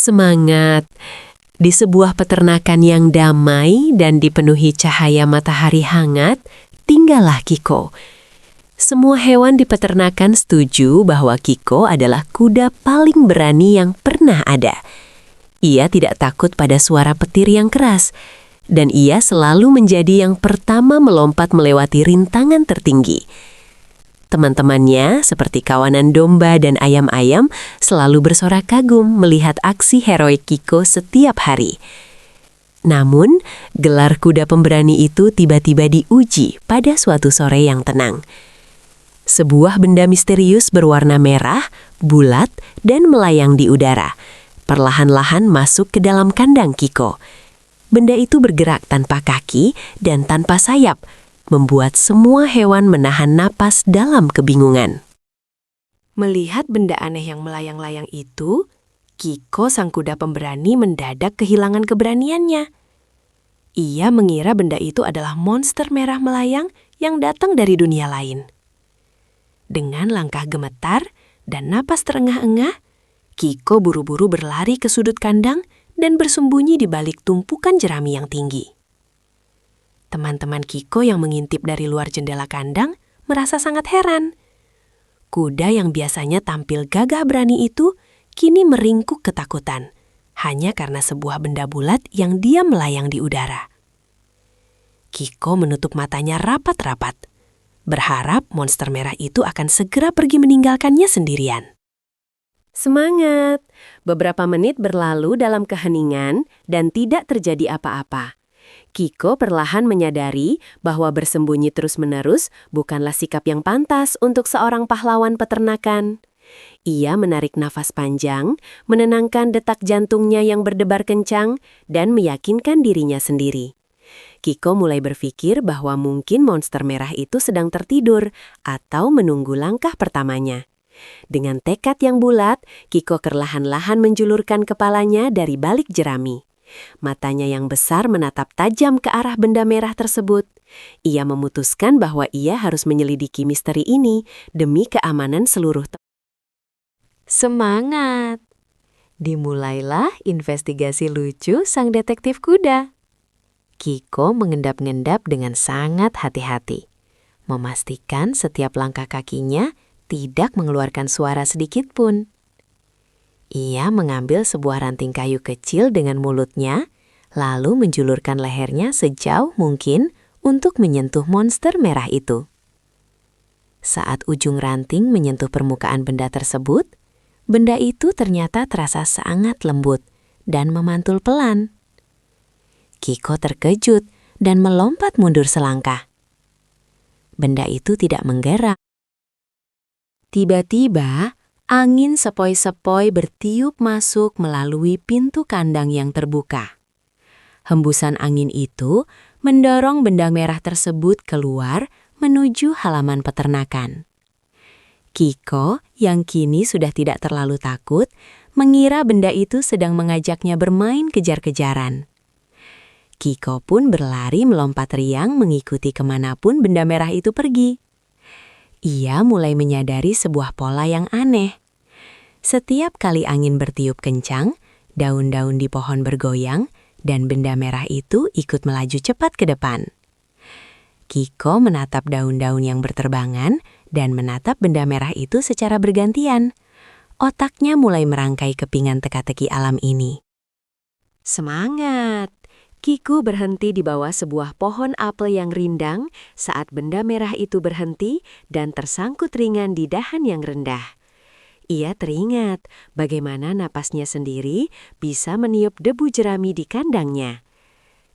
Semangat! Di sebuah peternakan yang damai dan dipenuhi cahaya matahari hangat, tinggallah Kiko. Semua hewan di peternakan setuju bahwa Kiko adalah kuda paling berani yang pernah ada. Ia tidak takut pada suara petir yang keras, dan ia selalu menjadi yang pertama melompat melewati rintangan tertinggi. Teman-temannya, seperti kawanan domba dan ayam-ayam, selalu bersorak kagum melihat aksi heroik Kiko setiap hari. Namun, gelar kuda pemberani itu tiba-tiba diuji pada suatu sore yang tenang. Sebuah benda misterius berwarna merah, bulat, dan melayang di udara, perlahan-lahan masuk ke dalam kandang Kiko. Benda itu bergerak tanpa kaki dan tanpa sayap, membuat semua hewan menahan napas dalam kebingungan. Melihat benda aneh yang melayang-layang itu, Kiko sang kuda pemberani mendadak kehilangan keberaniannya. Ia mengira benda itu adalah monster merah melayang yang datang dari dunia lain. Dengan langkah gemetar dan napas terengah-engah, Kiko buru-buru berlari ke sudut kandang dan bersembunyi di balik tumpukan jerami yang tinggi. Teman-teman Kiko yang mengintip dari luar jendela kandang merasa sangat heran. Kuda yang biasanya tampil gagah berani itu kini meringkuk ketakutan, hanya karena sebuah benda bulat yang diam melayang di udara. Kiko menutup matanya rapat-rapat, berharap monster merah itu akan segera pergi meninggalkannya sendirian. Semangat! Beberapa menit berlalu dalam keheningan dan tidak terjadi apa-apa. Kiko perlahan menyadari bahwa bersembunyi terus-menerus bukanlah sikap yang pantas untuk seorang pahlawan peternakan. Ia menarik nafas panjang, menenangkan detak jantungnya yang berdebar kencang, dan meyakinkan dirinya sendiri. Kiko mulai berpikir bahwa mungkin monster merah itu sedang tertidur atau menunggu langkah pertamanya. Dengan tekad yang bulat, Kiko perlahan-lahan menjulurkan kepalanya dari balik jerami. Matanya yang besar menatap tajam ke arah benda merah tersebut. Ia memutuskan bahwa ia harus menyelidiki misteri ini demi keamanan seluruh Semangat! Dimulailah investigasi lucu sang detektif kuda. Kiko mengendap-endap dengan sangat hati-hati, memastikan setiap langkah kakinya tidak mengeluarkan suara sedikit pun. Ia mengambil sebuah ranting kayu kecil dengan mulutnya, lalu menjulurkan lehernya sejauh mungkin untuk menyentuh monster merah itu. Saat ujung ranting menyentuh permukaan benda tersebut, benda itu ternyata terasa sangat lembut dan memantul pelan. Kiko terkejut dan melompat mundur selangkah. Benda itu tidak menggerak. Tiba-tiba, angin sepoi-sepoi bertiup masuk melalui pintu kandang yang terbuka. Hembusan angin itu mendorong benda merah tersebut keluar menuju halaman peternakan. Kiko, yang kini sudah tidak terlalu takut, mengira benda itu sedang mengajaknya bermain kejar-kejaran. Kiko pun berlari melompat riang mengikuti kemanapun benda merah itu pergi. Ia mulai menyadari sebuah pola yang aneh. Setiap kali angin bertiup kencang, daun-daun di pohon bergoyang, dan benda merah itu ikut melaju cepat ke depan. Kiko menatap daun-daun yang berterbangan dan menatap benda merah itu secara bergantian. Otaknya mulai merangkai kepingan teka-teki alam ini. Semangat! Kiko berhenti di bawah sebuah pohon apel yang rindang saat benda merah itu berhenti dan tersangkut ringan di dahan yang rendah. Ia teringat bagaimana napasnya sendiri bisa meniup debu jerami di kandangnya.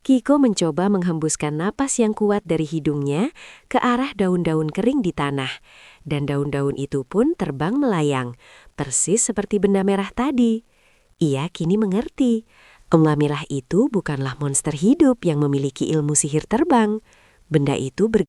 Kiko mencoba menghembuskan napas yang kuat dari hidungnya ke arah daun-daun kering di tanah, dan daun-daun itu pun terbang melayang, persis seperti benda merah tadi. Ia kini mengerti. Emlamilah itu bukanlah monster hidup yang memiliki ilmu sihir terbang. Benda itu